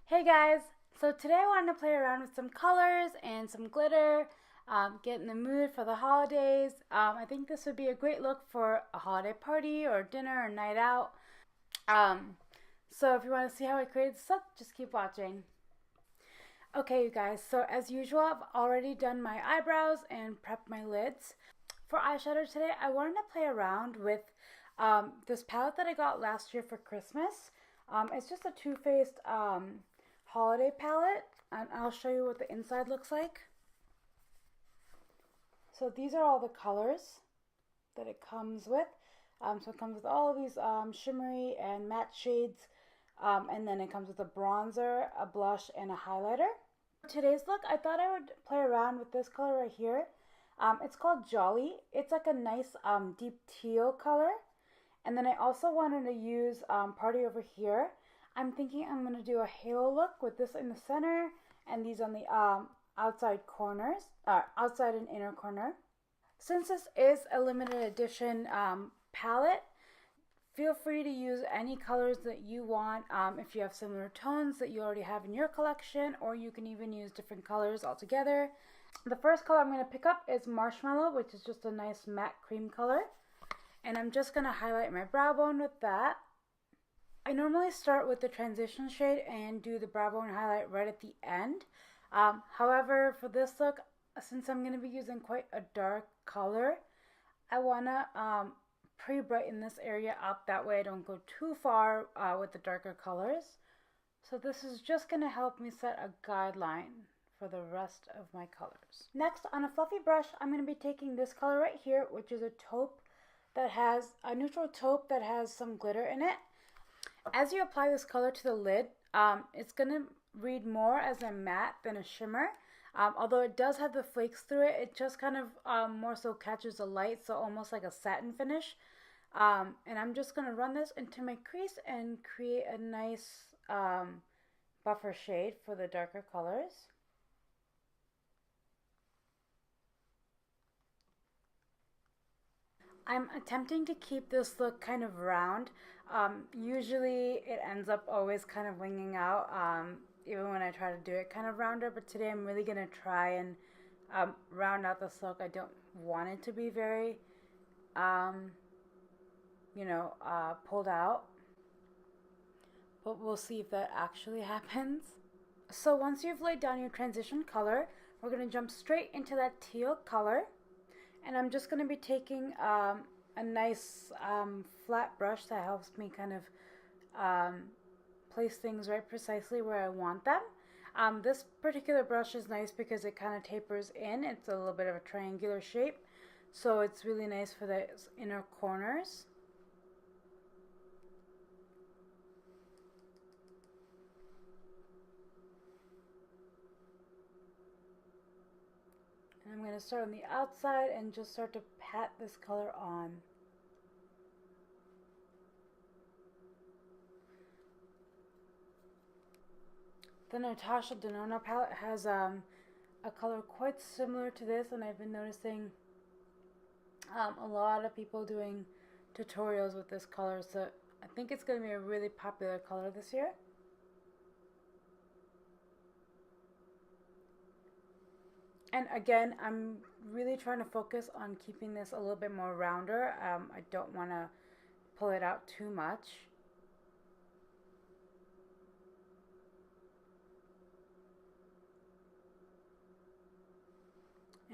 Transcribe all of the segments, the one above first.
Hey guys! So today I wanted to play around with some colors and some glitter, get in the mood for the holidays. I think this would be a great look for a holiday party or dinner or night out. Um, so if you want to see how I created this look, just keep watching. Okay, you guys, so as usual, I've already done my eyebrows and prepped my lids. For eyeshadow today, I wanted to play around with this palette that I got last year for Christmas. It's just a Too Faced holiday palette, and I'll show you what the inside looks like. So these are all the colors that it comes with. So it comes with all of these shimmery and matte shades, and then it comes with a bronzer, a blush, and a highlighter. For today's look, I thought I would play around with this color right here. It's called Jolly. It's like a nice deep teal color. And then I also wanted to use Party Over Here. I'm thinking I'm going to do a halo look with this in the center and these on the outside corners, outside and inner corner. Since this is a limited edition palette, feel free to use any colors that you want if you have similar tones that you already have in your collection, or you can even use different colors altogether. The first color I'm going to pick up is Marshmallow, which is just a nice matte cream color. And I'm just going to highlight my brow bone with that. I normally start with the transition shade and do the brow bone highlight right at the end. However, for this look, since I'm going to be using quite a dark color, I want to pre-brighten this area up. That way I don't go too far with the darker colors. So this is just going to help me set a guideline for the rest of my colors. Next, on a fluffy brush, I'm going to be taking this color right here, which is a taupe that has a neutral taupe that has some glitter in it. As you apply this color to the lid, it's going to read more as a matte than a shimmer. Although it does have the flakes through it, it just kind of more so catches the light, so almost like a satin finish. And I'm just going to run this into my crease and create a nice buffer shade for the darker colors. I'm attempting to keep this look kind of round. Usually it ends up always kind of winging out, even when I try to do it kind of rounder, but today I'm really going to try and round out this look. I don't want it to be very, pulled out, but we'll see if that actually happens. So once you've laid down your transition color, we're going to jump straight into that teal color. And I'm just going to be taking a nice flat brush that helps me kind of place things right precisely where I want them. This particular brush is nice because it kind of tapers in. It's a little bit of a triangular shape, so it's really nice for the inner corners. I'm going to start on the outside and just start to pat this color on. The Natasha Denona palette has a color quite similar to this, and I've been noticing a lot of people doing tutorials with this color, so I think it's going to be a really popular color this year. And again, I'm really trying to focus on keeping this a little bit more rounder. I don't want to pull it out too much.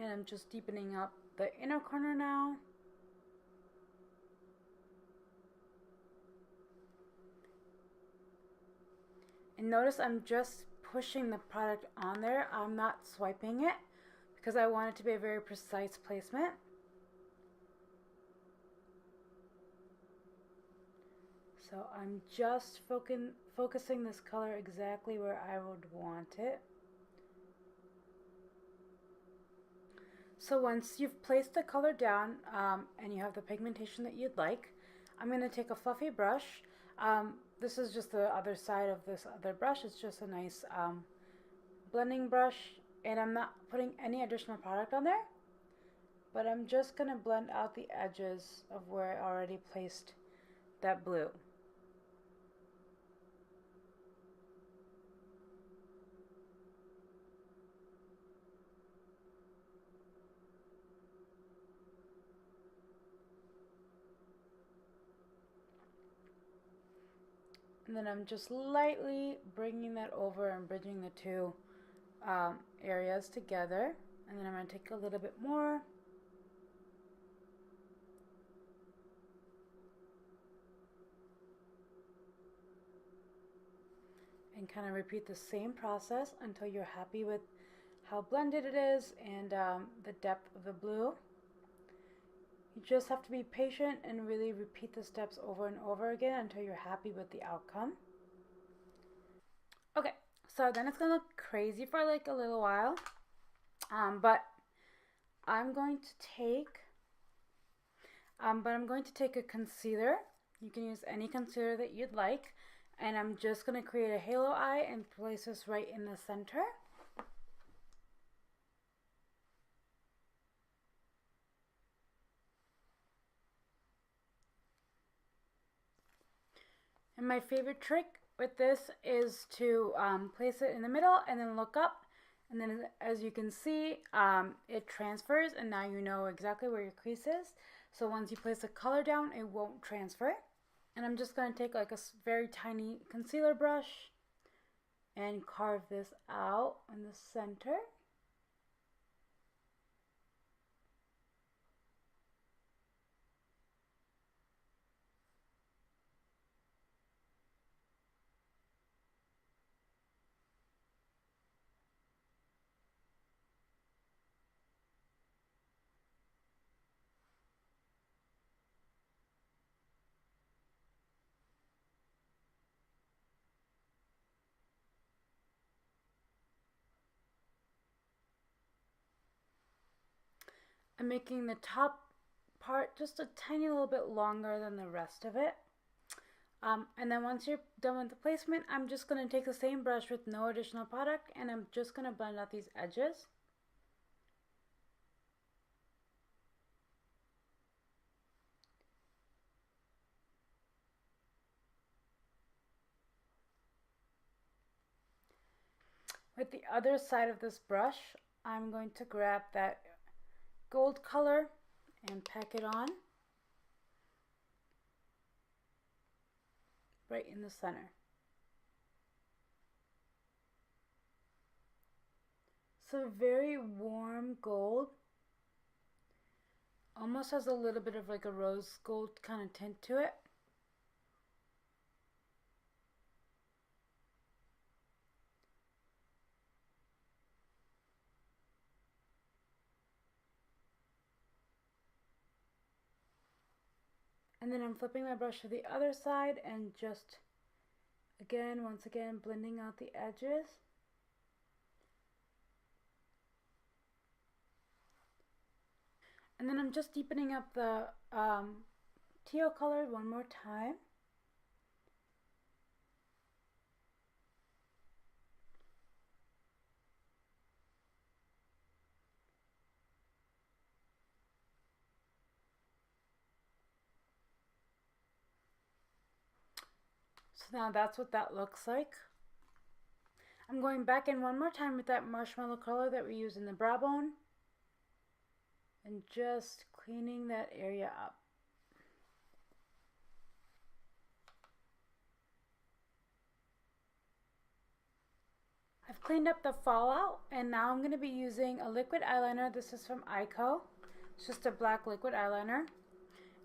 And I'm just deepening up the inner corner now. And notice I'm just pushing the product on there. I'm not swiping it, because I want it to be a very precise placement. So I'm just focusing this color exactly where I would want it. So once you've placed the color down and you have the pigmentation that you'd like, I'm going to take a fluffy brush. This is just the other side of this other brush. It's just a nice blending brush. And I'm not putting any additional product on there, but I'm just going to blend out the edges of where I already placed that blue. And then I'm just lightly bringing that over and bridging the two areas together. And then I'm going to take a little bit more. And kind of repeat the same process until you're happy with how blended it is and the depth of the blue. You just have to be patient and really repeat the steps over and over again until you're happy with the outcome. Okay, so then it's gonna look crazy for like a little while, but I'm going to take a concealer. You can use any concealer that you'd like, and I'm just gonna create a halo eye and place this right in the center. And my favorite trick with this is to place it in the middle and then look up, and then as you can see, it transfers, and now you know exactly where your crease is. So once you place the color down, it won't transfer. And I'm just going to take like a very tiny concealer brush and carve this out in the center. I'm making the top part just a tiny little bit longer than the rest of it. And then once you're done with the placement, I'm just going to take the same brush with no additional product, and I'm just going to blend out these edges. With the other side of this brush, I'm going to grab that gold color and pack it on right in the center. So very warm gold, almost has a little bit of like a rose gold kind of tint to it. And then I'm flipping my brush to the other side and just once again blending out the edges. And then I'm just deepening up the teal color one more time. So now that's what that looks like. I'm going back in one more time with that marshmallow color that we used in the brow bone and just cleaning that area up. I've cleaned up the fallout, and now I'm going to be using a liquid eyeliner. This is from Eyeko. It's just a black liquid eyeliner.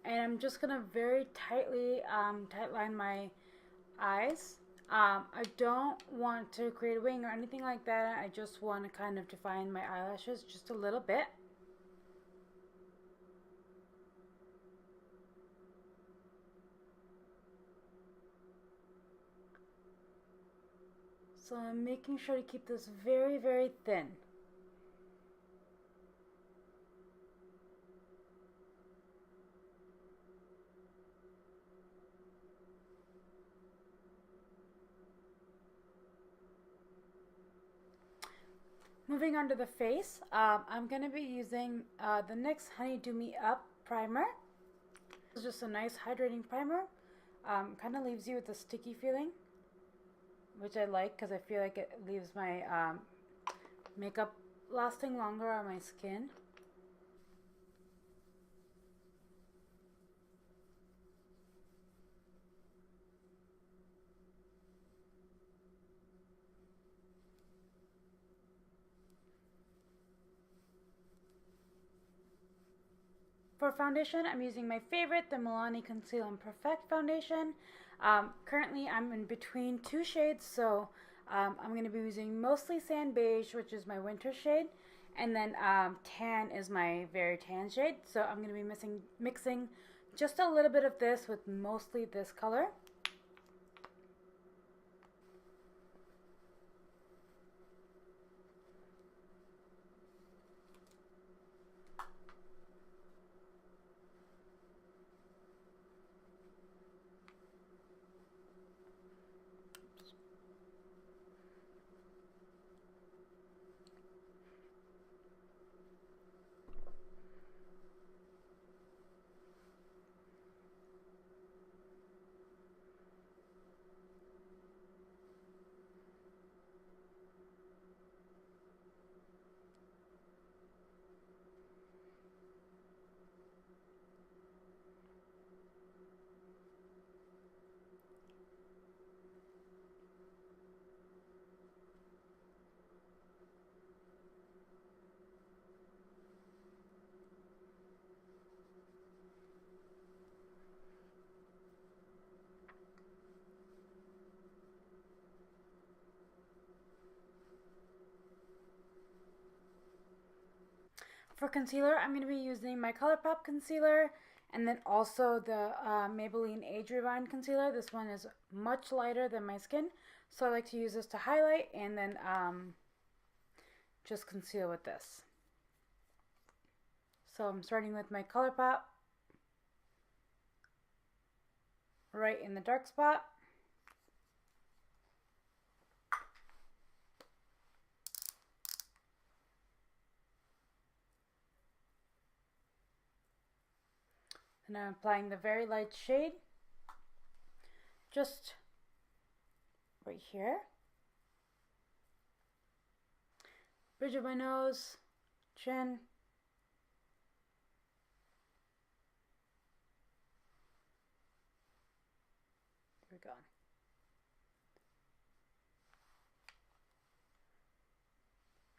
And I'm just going to very tightly tightline my eyes. I don't want to create a wing or anything like that. I just want to kind of define my eyelashes just a little bit. So I'm making sure to keep this very, very thin. Moving on to the face, I'm going to be using the NYX Honey Do Me Up primer. It's just a nice hydrating primer. Kind of leaves you with a sticky feeling, which I like because I feel like it leaves my makeup lasting longer on my skin. For foundation, I'm using my favorite, the Milani Conceal and Perfect foundation. Currently, I'm in between two shades, so I'm going to be using mostly Sand Beige, which is my winter shade, and then Tan is my very tan shade. So I'm going to be mixing just a little bit of this with mostly this color. For concealer, I'm going to be using my ColourPop concealer and then also the Maybelline Age Rewind concealer. This one is much lighter than my skin, so I like to use this to highlight and then just conceal with this. So I'm starting with my ColourPop right in the dark spot. And I'm applying the very light shade just right here. Bridge of my nose, chin. There we go.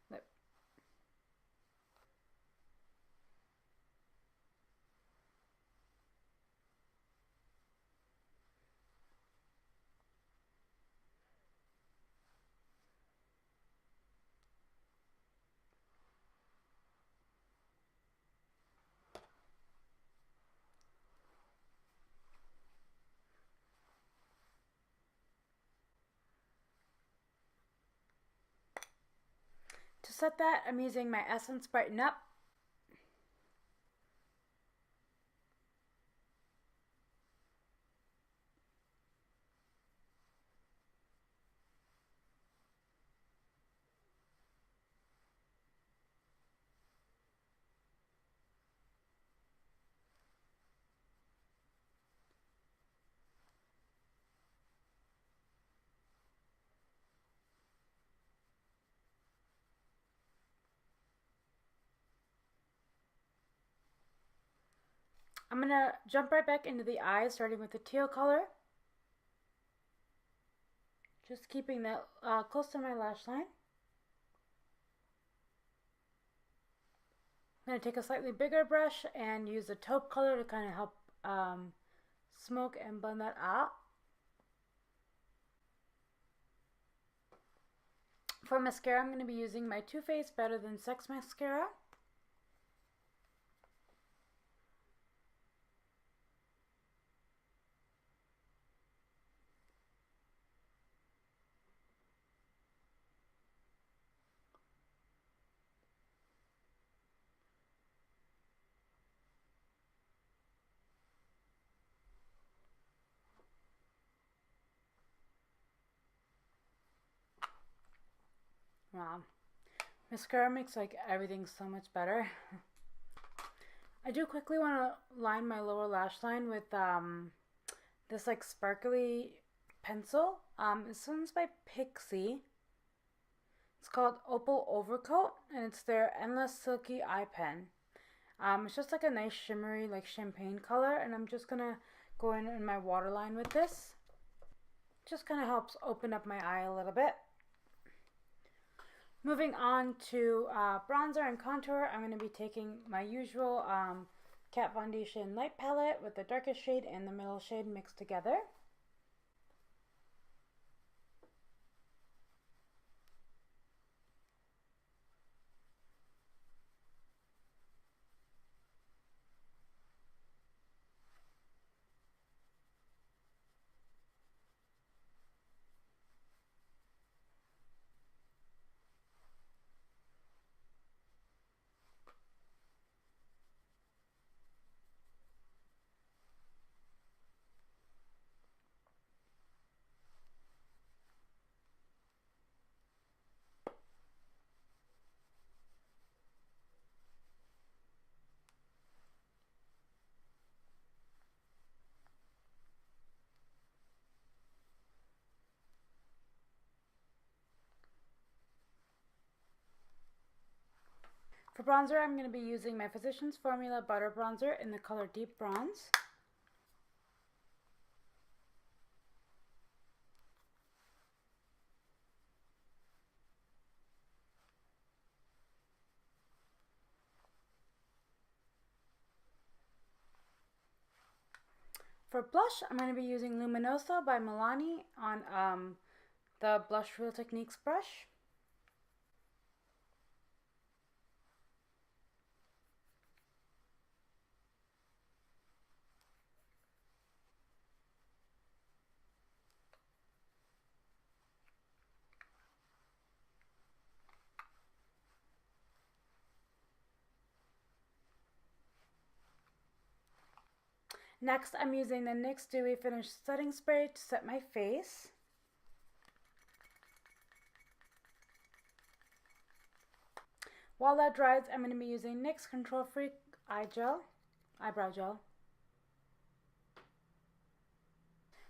Lip. To set that, I'm using my Essence Brighten Up. I'm going to jump right back into the eyes, starting with the teal color. Just keeping that close to my lash line. I'm going to take a slightly bigger brush and use the taupe color to kind of help smoke and blend that out. For mascara, I'm going to be using my Too Faced Better Than Sex mascara. Wow. Mascara makes like everything so much better. I do quickly want to line my lower lash line with this like sparkly pencil. This one's by Pixi. It's called Opal Overcoat, and it's their Endless Silky Eye Pen. It's just like a nice shimmery like champagne color, and I'm just gonna go in my waterline with this. Just kind of helps open up my eye a little bit. Moving on to bronzer and contour, I'm going to be taking my usual Cat Foundation Light Palette with the darkest shade and the middle shade mixed together. For bronzer, I'm going to be using my Physicians Formula Butter Bronzer in the color Deep Bronze. For blush, I'm going to be using Luminoso by Milani on the Blush Real Techniques brush. Next, I'm using the NYX Dewy Finish Setting Spray to set my face. While that dries, I'm going to be using NYX Control Freak Eyebrow Gel.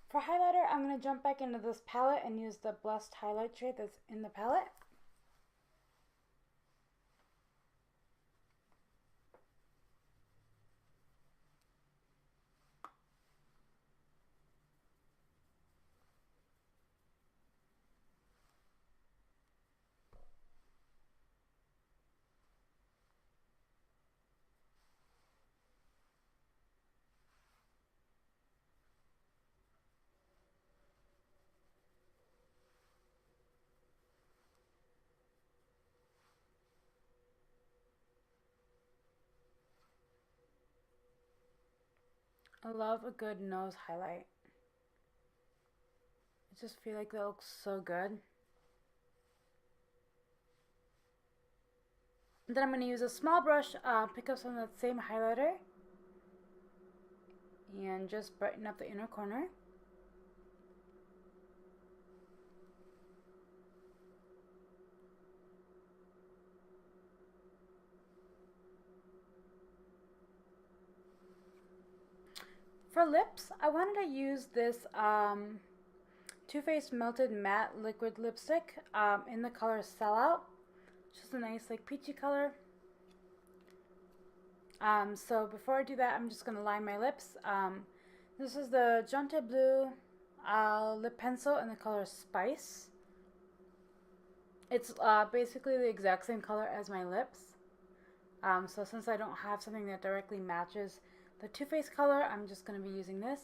For highlighter, I'm going to jump back into this palette and use the Blessed Highlight shade that's in the palette. I love a good nose highlight. I just feel like that looks so good. And then I'm going to use a small brush, pick up some of that same highlighter, and just brighten up the inner corner. For lips, I wanted to use this Too Faced Melted Matte Liquid Lipstick in the color Sellout. Just a nice like peachy color. So before I do that, I'm just going to line my lips. This is the Jonteblu lip pencil in the color Spice. It's basically the exact same color as my lips. So since I don't have something that directly matches the Too Faced color, I'm just going to be using this.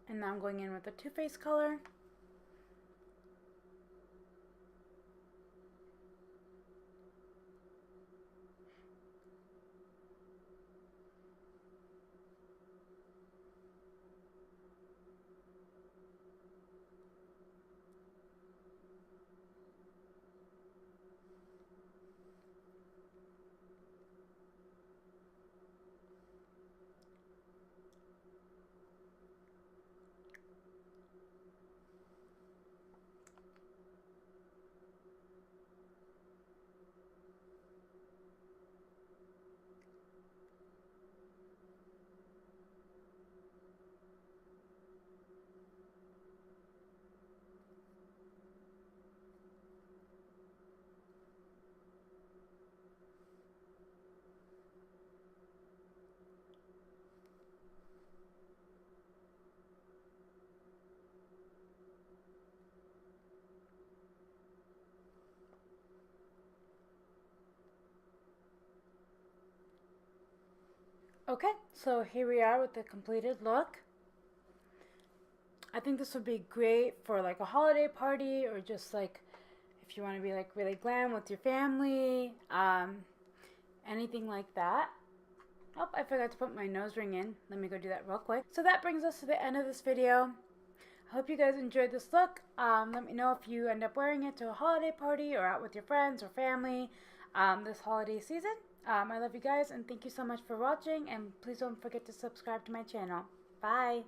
And now I'm going in with the Too Faced color. Okay, so here we are with the completed look. I think this would be great for like a holiday party, or just like if you want to be like really glam with your family, anything like that. Oh, I forgot to put my nose ring in. Let me go do that real quick. So that brings us to the end of this video. I hope you guys enjoyed this look. Let me know if you end up wearing it to a holiday party or out with your friends or family this holiday season. I love you guys, and thank you so much for watching, and please don't forget to subscribe to my channel. Bye!